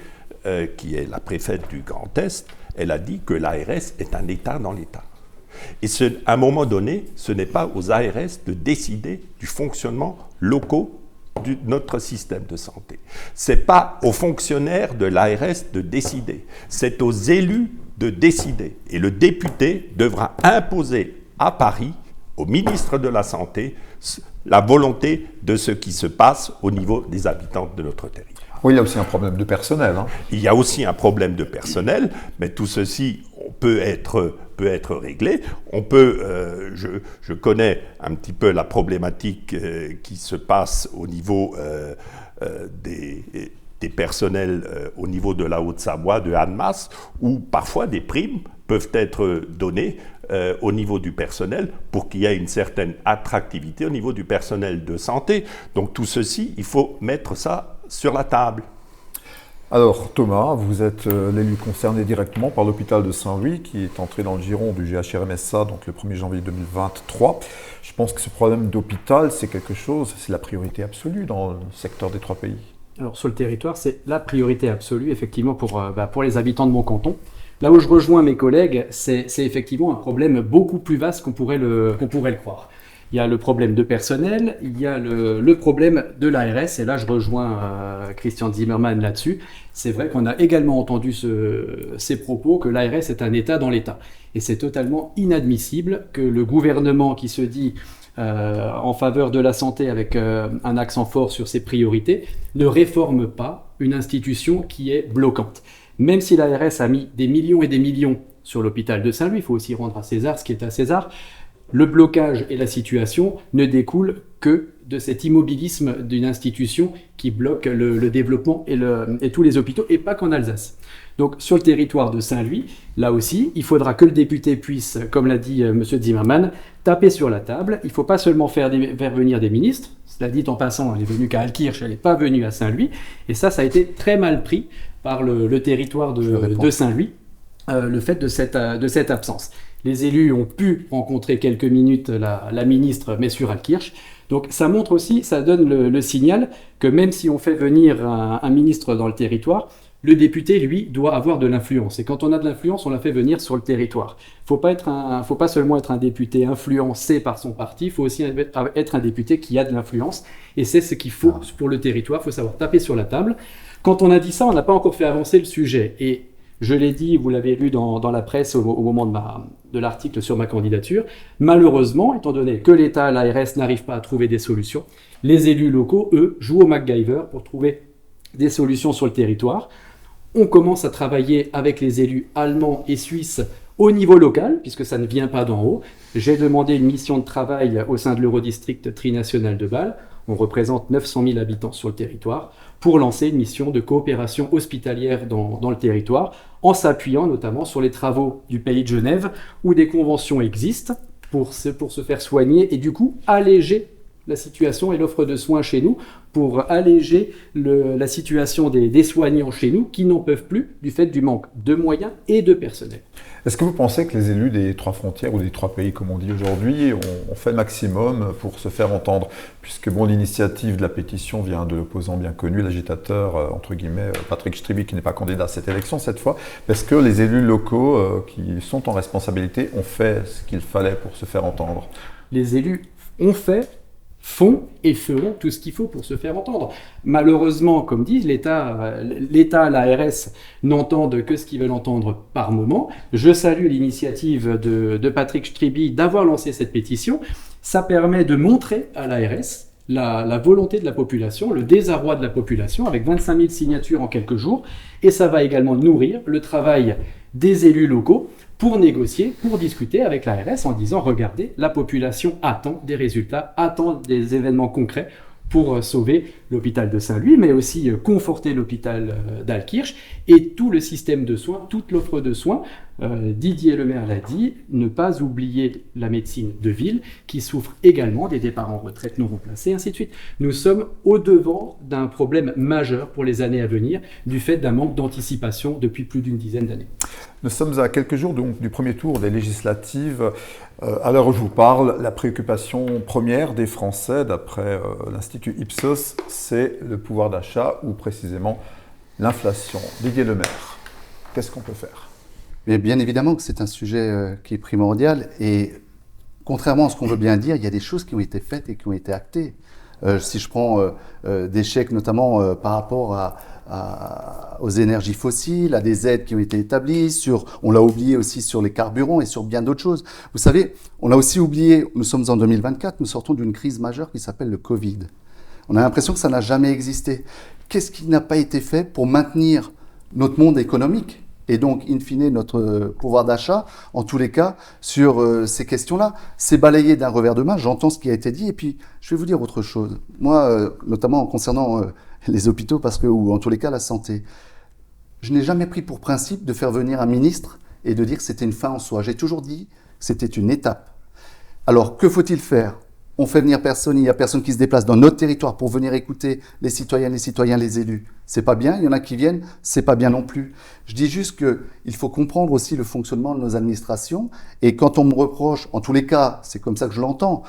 qui est la préfète du Grand Est. Elle a dit que l'ARS est un État dans l'État. Et à un moment donné, ce n'est pas aux ARS de décider du fonctionnement local de notre système de santé. Ce n'est pas aux fonctionnaires de l'ARS de décider, c'est aux élus de décider. Et le député devra imposer à Paris, au ministre de la Santé, la volonté de ce qui se passe au niveau des habitants de notre territoire. Oui, il y a aussi un problème de personnel. Il y a aussi un problème de personnel, mais tout ceci peut être réglé. Je connais un petit peu la problématique qui se passe au niveau des personnels au niveau de la Haute-Savoie, de Annemasse, où parfois des primes peuvent être données au niveau du personnel pour qu'il y ait une certaine attractivité au niveau du personnel de santé. Donc tout ceci, il faut mettre ça sur la table. Alors Thomas, vous êtes l'élu concerné directement par l'hôpital de Saint-Louis qui est entré dans le giron du GHRMSA donc le 1er janvier 2023. Je pense que ce problème d'hôpital, c'est la priorité absolue dans le secteur des 3 pays. Alors sur le territoire, c'est la priorité absolue effectivement pour les habitants de mon canton. Là où je rejoins mes collègues, c'est effectivement un problème beaucoup plus vaste qu'on pourrait le croire. Il y a le problème de personnel, il y a le problème de l'ARS, et là je rejoins Christian Zimmermann là-dessus. C'est vrai qu'on a également entendu ces propos que l'ARS est un État dans l'État. Et c'est totalement inadmissible que le gouvernement qui se dit en faveur de la santé avec un accent fort sur ses priorités ne réforme pas une institution qui est bloquante. Même si l'ARS a mis des millions et des millions sur l'hôpital de Saint-Louis, il faut aussi rendre à César ce qui est à César. Le blocage et la situation ne découlent que de cet immobilisme d'une institution qui bloque le développement et tous les hôpitaux, et pas qu'en Alsace. Donc sur le territoire de Saint-Louis, là aussi, il faudra que le député puisse, comme l'a dit M. Zimmermann, taper sur la table. Il ne faut pas seulement faire venir des ministres. Cela dit en passant, elle est venue qu'à Altkirch, elle n'est pas venue à Saint-Louis. Et ça a été très mal pris par le territoire de Saint-Louis, le fait de cette absence. Les élus ont pu rencontrer quelques minutes la ministre, mais sur Altkirch. Donc ça montre aussi, ça donne le signal que même si on fait venir un ministre dans le territoire, le député, lui, doit avoir de l'influence. Et quand on a de l'influence, on la fait venir sur le territoire. Faut pas seulement être un député influencé par son parti, il faut aussi être un député qui a de l'influence. Et c'est ce qu'il faut pour le territoire, il faut savoir taper sur la table. Quand on a dit ça, on n'a pas encore fait avancer le sujet. Et je l'ai dit, vous l'avez lu dans la presse au moment de l'article sur ma candidature. Malheureusement, étant donné que l'État, l'ARS n'arrive pas à trouver des solutions, les élus locaux, eux, jouent au MacGyver pour trouver des solutions sur le territoire. On commence à travailler avec les élus allemands et suisses au niveau local, puisque ça ne vient pas d'en haut. J'ai demandé une mission de travail au sein de l'Eurodistrict trinational de Bâle. On représente 900 000 habitants sur le territoire pour lancer une mission de coopération hospitalière dans le territoire, en s'appuyant notamment sur les travaux du pays de Genève, où des conventions existent pour se faire soigner et du coup alléger la situation et l'offre de soins chez nous, pour alléger la situation des soignants chez nous qui n'en peuvent plus du fait du manque de moyens et de personnel. Est-ce que vous pensez que les élus des 3 frontières ou des 3 pays, comme on dit aujourd'hui, ont fait le maximum pour se faire entendre? Puisque l'initiative de la pétition vient de l'opposant bien connu, l'agitateur, entre guillemets, Patrick Stribby, qui n'est pas candidat à cette élection cette fois. Est-ce que les élus locaux qui sont en responsabilité ont fait ce qu'il fallait pour se faire entendre? Les élus font et feront tout ce qu'il faut pour se faire entendre. Malheureusement, comme dit l'État, l'ARS n'entendent que ce qu'ils veulent entendre par moment. Je salue l'initiative de Patrick Stribby d'avoir lancé cette pétition. Ça permet de montrer à l'ARS la volonté de la population, le désarroi de la population, avec 25 000 signatures en quelques jours. Et ça va également nourrir le travail des élus locaux pour négocier, pour discuter avec l'ARS en disant « Regardez, la population attend des résultats, attend des événements concrets pour sauver l'hôpital de Saint-Louis, mais aussi conforter l'hôpital d'Altkirch et tout le système de soins, toute l'offre de soins. » Didier Lemaire l'a dit, ne pas oublier la médecine de ville qui souffre également des départs en retraite non remplacés, ainsi de suite. Nous sommes au-devant d'un problème majeur pour les années à venir du fait d'un manque d'anticipation depuis plus d'une dizaine d'années. Nous sommes à quelques jours donc, du premier tour des législatives. À l'heure où je vous parle, la préoccupation première des Français, d'après l'Institut Ipsos, c'est le pouvoir d'achat ou précisément l'inflation. Didier Lemaire, qu'est-ce qu'on peut faire ? Mais bien évidemment que c'est un sujet qui est primordial et contrairement à ce qu'on veut bien dire, il y a des choses qui ont été faites et qui ont été actées. Si je prends des chèques notamment par rapport aux énergies fossiles, à des aides qui ont été établies, on l'a oublié aussi sur les carburants et sur bien d'autres choses. Vous savez, on a aussi oublié, nous sommes en 2024, nous sortons d'une crise majeure qui s'appelle le Covid. On a l'impression que ça n'a jamais existé. Qu'est-ce qui n'a pas été fait pour maintenir notre monde économique et donc, in fine, notre pouvoir d'achat, en tous les cas, sur ces questions-là? C'est balayé d'un revers de main, j'entends ce qui a été dit, et puis je vais vous dire autre chose. Moi, notamment concernant les hôpitaux, ou en tous les cas la santé, je n'ai jamais pris pour principe de faire venir un ministre et de dire que c'était une fin en soi. J'ai toujours dit que c'était une étape. Alors, que faut-il faire? On fait venir personne, il n'y a personne qui se déplace dans notre territoire pour venir écouter les citoyens, les élus. C'est pas bien, il y en a qui viennent, c'est pas bien non plus. Je dis juste qu'il faut comprendre aussi le fonctionnement de nos administrations. Et quand on me reproche, en tous les cas, c'est comme ça que je l'entends,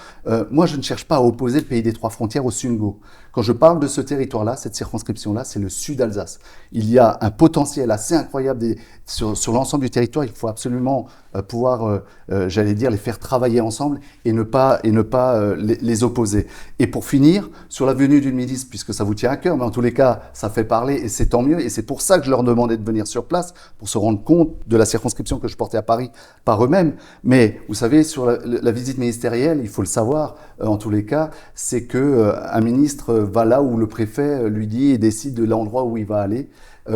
moi je ne cherche pas à opposer le pays des trois frontières au Sungo. Quand je parle de ce territoire-là, cette circonscription-là, c'est le sud Alsace. Il y a un potentiel assez incroyable sur l'ensemble du territoire. Il faut absolument pouvoir, j'allais dire, les faire travailler ensemble et ne pas les opposer. Et pour finir, sur la venue d'une ministre, puisque ça vous tient à cœur, mais en tous les cas, ça fait parler et c'est tant mieux. Et c'est pour ça que je leur demandais de venir sur place, pour se rendre compte de la circonscription que je portais à Paris par eux-mêmes. Mais vous savez, sur la visite ministérielle, il faut le savoir, en tous les cas, c'est qu'un ministre va là où le préfet lui dit et décide de l'endroit où il va aller.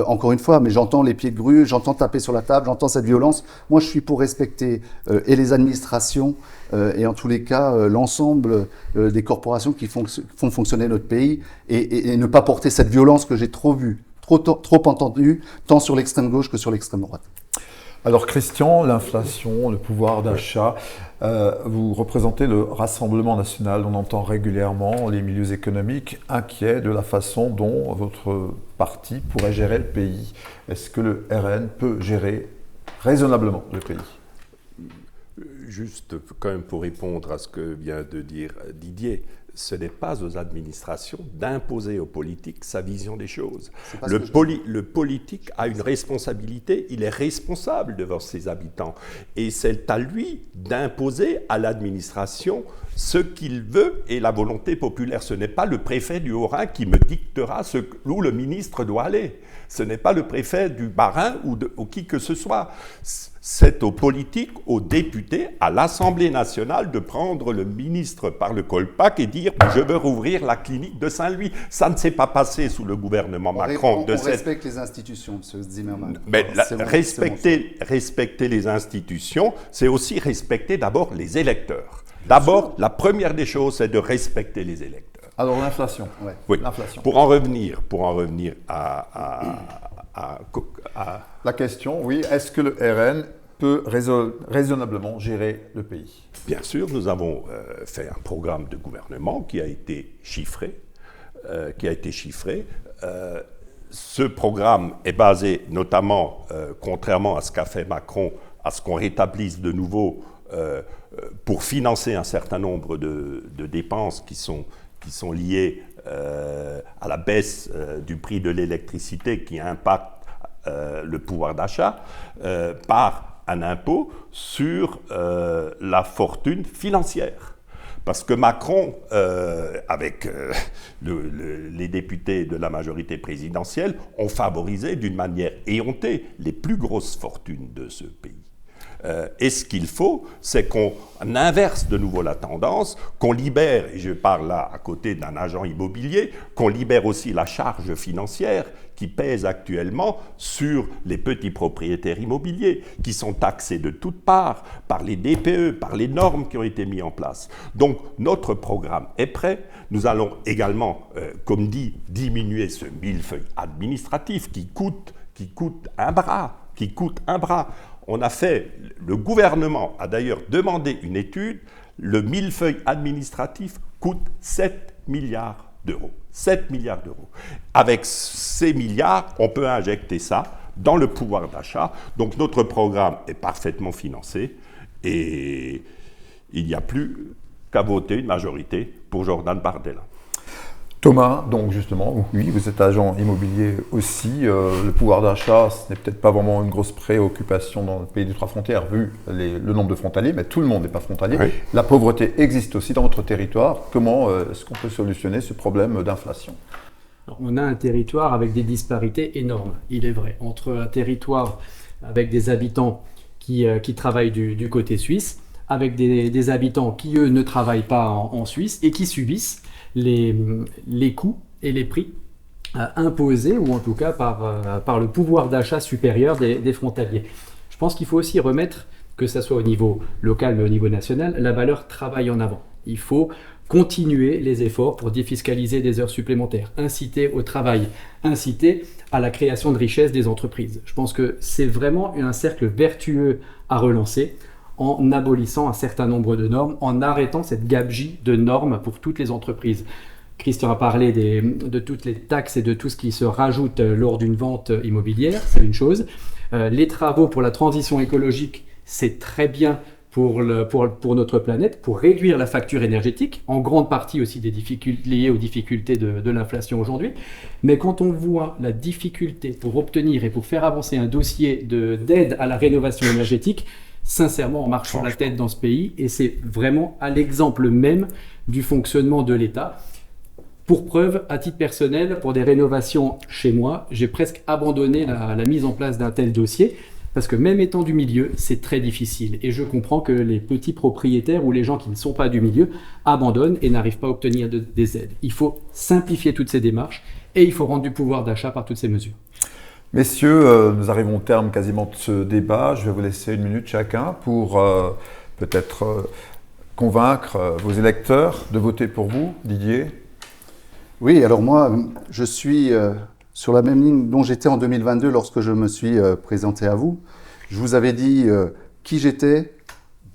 Encore une fois, mais j'entends les pieds de grue, j'entends taper sur la table, j'entends cette violence. Moi, je suis pour respecter et les administrations et en tous les cas l'ensemble des corporations qui font fonctionner notre pays et ne pas porter cette violence que j'ai trop vue, trop entendue, tant sur l'extrême gauche que sur l'extrême droite. Alors Christian, l'inflation, le pouvoir d'achat, vous représentez le Rassemblement national. On entend régulièrement les milieux économiques inquiets de la façon dont votre parti pourrait gérer le pays. Est-ce que le RN peut gérer raisonnablement le pays? Juste quand même pour répondre à ce que vient de dire Didier, ce n'est pas aux administrations d'imposer aux politiques sa vision des choses. Le politique a une responsabilité, il est responsable devant ses habitants. Et c'est à lui d'imposer à l'administration ce qu'il veut et la volonté populaire. Ce n'est pas le préfet du Haut-Rhin qui me dictera où le ministre doit aller. Ce n'est pas le préfet du Bas-Rhin ou qui que ce soit. C'est aux politiques, aux députés, à l'Assemblée nationale de prendre le ministre par le colpac et dire « je veux rouvrir la clinique de Saint-Louis ». Ça ne s'est pas passé sous le gouvernement Macron. On respecte les institutions, M. Zimmermann. Mais respecter les institutions, c'est aussi respecter d'abord les électeurs. D'abord, la première des choses, c'est de respecter les électeurs. Alors l'inflation. Ouais. Oui. L'inflation. Pour en revenir à la question, oui, est-ce que le RN peut raisonnablement gérer le pays? Bien sûr, nous avons fait un programme de gouvernement qui a été chiffré. Ce programme est basé notamment, contrairement à ce qu'a fait Macron, à ce qu'on rétablisse de nouveau pour financer un certain nombre de dépenses qui sont liées à la baisse du prix de l'électricité qui impacte le pouvoir d'achat par un impôt sur la fortune financière. Parce que Macron, avec les députés de la majorité présidentielle, ont favorisé d'une manière éhontée les plus grosses fortunes de ce pays. Et ce qu'il faut, c'est qu'on inverse de nouveau la tendance, qu'on libère, et je parle là à côté d'un agent immobilier, qu'on libère aussi la charge financière qui pèse actuellement sur les petits propriétaires immobiliers, qui sont taxés de toutes parts par les DPE, par les normes qui ont été mises en place. Donc notre programme est prêt. Nous allons également, comme dit, diminuer ce millefeuille administratif qui coûte un bras. Le gouvernement a d'ailleurs demandé une étude, le millefeuille administratif coûte 7 milliards d'euros. 7 milliards d'euros. Avec ces milliards, on peut injecter ça dans le pouvoir d'achat. Donc notre programme est parfaitement financé et il n'y a plus qu'à voter une majorité pour Jordan Bardella. Thomas, donc justement, oui, vous êtes agent immobilier aussi. Le pouvoir d'achat, ce n'est peut-être pas vraiment une grosse préoccupation dans le pays des trois frontières, vu le nombre de frontaliers, mais tout le monde n'est pas frontalier. Oui. La pauvreté existe aussi dans votre territoire. Comment est-ce qu'on peut solutionner ce problème d'inflation ? On a un territoire avec des disparités énormes, il est vrai, entre un territoire avec des habitants qui travaillent du côté suisse, avec des habitants qui, eux, ne travaillent pas en Suisse et qui subissent les coûts et les prix imposés, ou en tout cas par le pouvoir d'achat supérieur des frontaliers. Je pense qu'il faut aussi remettre, que ce soit au niveau local mais au niveau national, la valeur travail en avant. Il faut continuer les efforts pour défiscaliser des heures supplémentaires, inciter au travail, inciter à la création de richesses des entreprises. Je pense que c'est vraiment un cercle vertueux à relancer, en abolissant un certain nombre de normes, en arrêtant cette gabegie de normes pour toutes les entreprises. Christian a parlé de toutes les taxes et de tout ce qui se rajoute lors d'une vente immobilière, c'est une chose. Les travaux pour la transition écologique, c'est très bien pour notre planète, pour réduire la facture énergétique, en grande partie aussi liées aux difficultés de l'inflation aujourd'hui. Mais quand on voit la difficulté pour obtenir et pour faire avancer un dossier d'aide à la rénovation énergétique, sincèrement, on marche sur la tête dans ce pays et c'est vraiment à l'exemple même du fonctionnement de l'État. Pour preuve, à titre personnel, pour des rénovations chez moi, j'ai presque abandonné la mise en place d'un tel dossier parce que même étant du milieu, c'est très difficile. Et je comprends que les petits propriétaires ou les gens qui ne sont pas du milieu abandonnent et n'arrivent pas à obtenir des aides. Il faut simplifier toutes ces démarches et il faut rendre du pouvoir d'achat par toutes ces mesures. Messieurs, nous arrivons au terme quasiment de ce débat. Je vais vous laisser 1 minute chacun pour peut-être convaincre vos électeurs de voter pour vous. Didier ? Oui, alors moi, je suis sur la même ligne dont j'étais en 2022 lorsque je me suis présenté à vous. Je vous avais dit qui j'étais,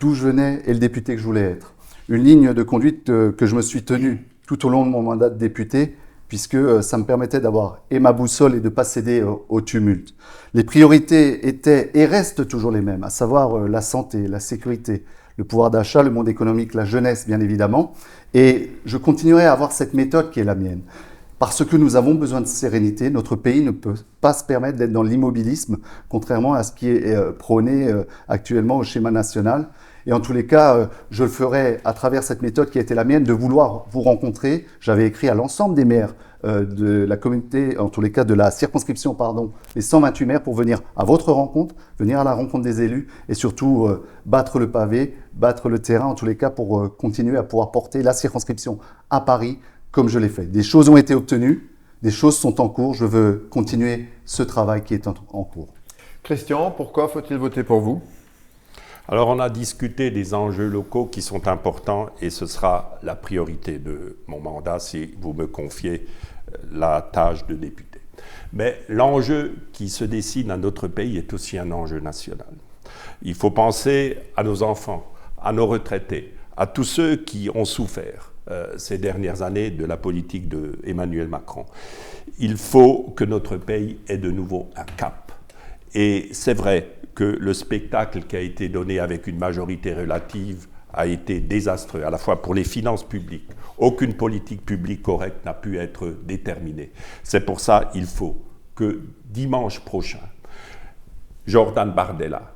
d'où je venais et le député que je voulais être. Une ligne de conduite que je me suis tenue tout au long de mon mandat de député, puisque ça me permettait d'avoir et ma boussole et de ne pas céder au tumulte. Les priorités étaient et restent toujours les mêmes, à savoir la santé, la sécurité, le pouvoir d'achat, le monde économique, la jeunesse bien évidemment. Et je continuerai à avoir cette méthode qui est la mienne. Parce que nous avons besoin de sérénité, notre pays ne peut pas se permettre d'être dans l'immobilisme, contrairement à ce qui est prôné actuellement au schéma national. Et en tous les cas, je le ferai à travers cette méthode qui a été la mienne, de vouloir vous rencontrer. J'avais écrit à l'ensemble des maires de la communauté, en tous les cas de la circonscription, les 128 maires, pour venir à votre rencontre, venir à la rencontre des élus et surtout battre le pavé, battre le terrain, en tous les cas pour continuer à pouvoir porter la circonscription à Paris comme je l'ai fait. Des choses ont été obtenues, des choses sont en cours. Je veux continuer ce travail qui est en cours. Christian, pourquoi faut-il voter pour vous ? Alors, on a discuté des enjeux locaux qui sont importants et ce sera la priorité de mon mandat si vous me confiez la tâche de député. Mais l'enjeu qui se dessine à notre pays est aussi un enjeu national. Il faut penser à nos enfants, à nos retraités, à tous ceux qui ont souffert ces dernières années de la politique d'Emmanuel Macron. Il faut que notre pays ait de nouveau un cap. Et c'est vrai que le spectacle qui a été donné avec une majorité relative a été désastreux, à la fois pour les finances publiques. Aucune politique publique correcte n'a pu être déterminée. C'est pour ça qu'il faut que dimanche prochain, Jordan Bardella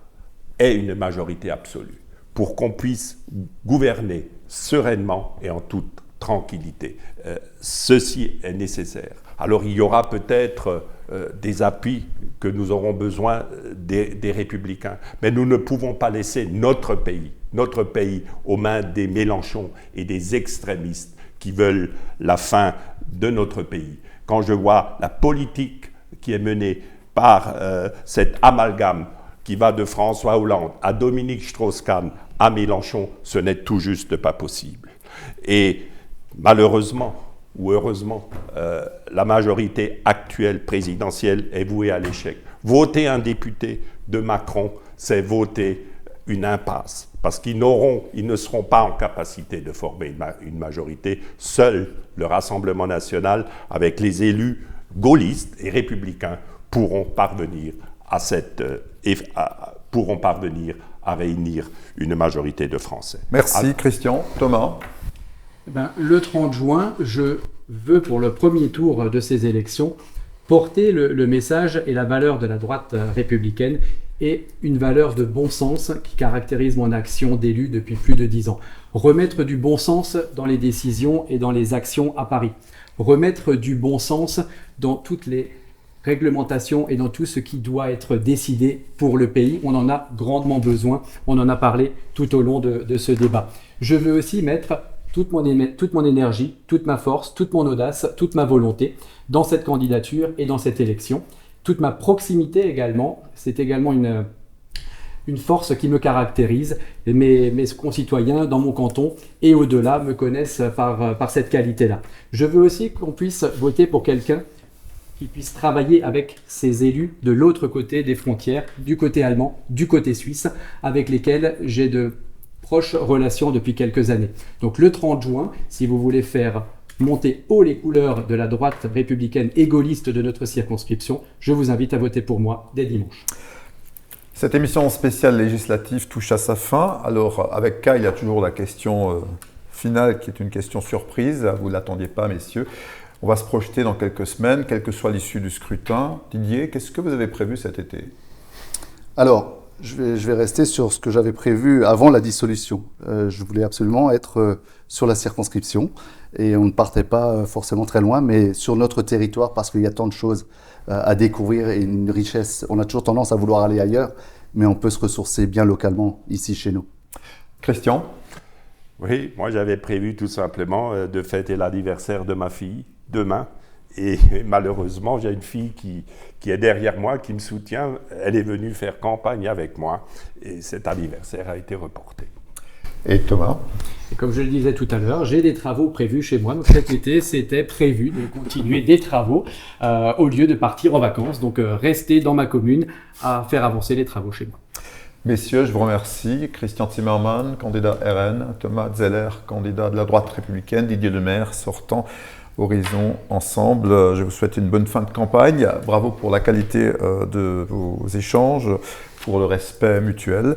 ait une majorité absolue pour qu'on puisse gouverner sereinement et en toute tranquillité. Ceci est nécessaire. Alors il y aura peut-être des appuis que nous aurons besoin des Républicains. Mais nous ne pouvons pas laisser notre pays aux mains des Mélenchon et des extrémistes qui veulent la fin de notre pays. Quand je vois la politique qui est menée par cet amalgame qui va de François Hollande à Dominique Strauss-Kahn à Mélenchon, ce n'est tout juste pas possible. Et malheureusement, ou heureusement, la majorité actuelle présidentielle est vouée à l'échec. Voter un député de Macron, c'est voter une impasse, parce qu'ils ne seront pas en capacité de former une majorité. Seul le Rassemblement national, avec les élus gaullistes et républicains, pourront parvenir à réunir une majorité de Français. Merci Christian. Thomas ? Le 30 juin, je veut pour le premier tour de ces élections porter le message et la valeur de la droite républicaine et une valeur de bon sens qui caractérise mon action d'élu depuis plus de 10 ans. Remettre du bon sens dans les décisions et dans les actions à Paris. Remettre du bon sens dans toutes les réglementations et dans tout ce qui doit être décidé pour le pays. On en a grandement besoin. On en a parlé tout au long de ce débat. Je veux aussi mettre toute mon énergie, toute ma force, toute mon audace, toute ma volonté dans cette candidature et dans cette élection. Toute ma proximité également, c'est également une force qui me caractérise. Mes concitoyens dans mon canton et au-delà me connaissent par cette qualité-là. Je veux aussi qu'on puisse voter pour quelqu'un qui puisse travailler avec ses élus de l'autre côté des frontières, du côté allemand, du côté suisse, avec lesquels j'ai de proches relations depuis quelques années. Donc le 30 juin, si vous voulez faire monter haut les couleurs de la droite républicaine et gaulliste de notre circonscription, je vous invite à voter pour moi dès dimanche. Cette émission spéciale législative touche à sa fin. Alors avec Kai, il y a toujours la question finale qui est une question surprise. Vous ne l'attendiez pas, messieurs. On va se projeter dans quelques semaines, quelle que soit l'issue du scrutin. Didier, qu'est-ce que vous avez prévu cet été? Alors, je vais rester sur ce que j'avais prévu avant la dissolution. Je voulais absolument être sur la circonscription et on ne partait pas forcément très loin, mais sur notre territoire parce qu'il y a tant de choses à découvrir et une richesse. On a toujours tendance à vouloir aller ailleurs, mais on peut se ressourcer bien localement ici chez nous. Christian? Oui, moi j'avais prévu tout simplement de fêter l'anniversaire de ma fille demain. Et malheureusement, j'ai une fille qui est derrière moi, qui me soutient. Elle est venue faire campagne avec moi et cet anniversaire a été reporté. Et Thomas? Et comme je le disais tout à l'heure, j'ai des travaux prévus chez moi. Donc cet été, c'était prévu de continuer des travaux au lieu de partir en vacances. Donc rester dans ma commune à faire avancer les travaux chez moi. Messieurs, je vous remercie. Christian Zimmermann, candidat RN, Thomas Zeller, candidat de la droite républicaine, Didier Lemaire, sortant Horizon Ensemble. Je vous souhaite une bonne fin de campagne. Bravo pour la qualité de vos échanges, pour le respect mutuel.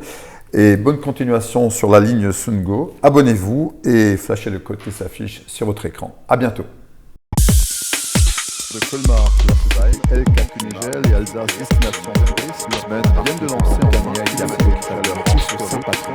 Et bonne continuation sur la ligne Sungo. Abonnez-vous et flashez le code qui s'affiche sur votre écran. À bientôt. De Colmar, la Elka, Kunigel et Alsace Destination viennent de lancer en dernier avec leur Saint-Patron.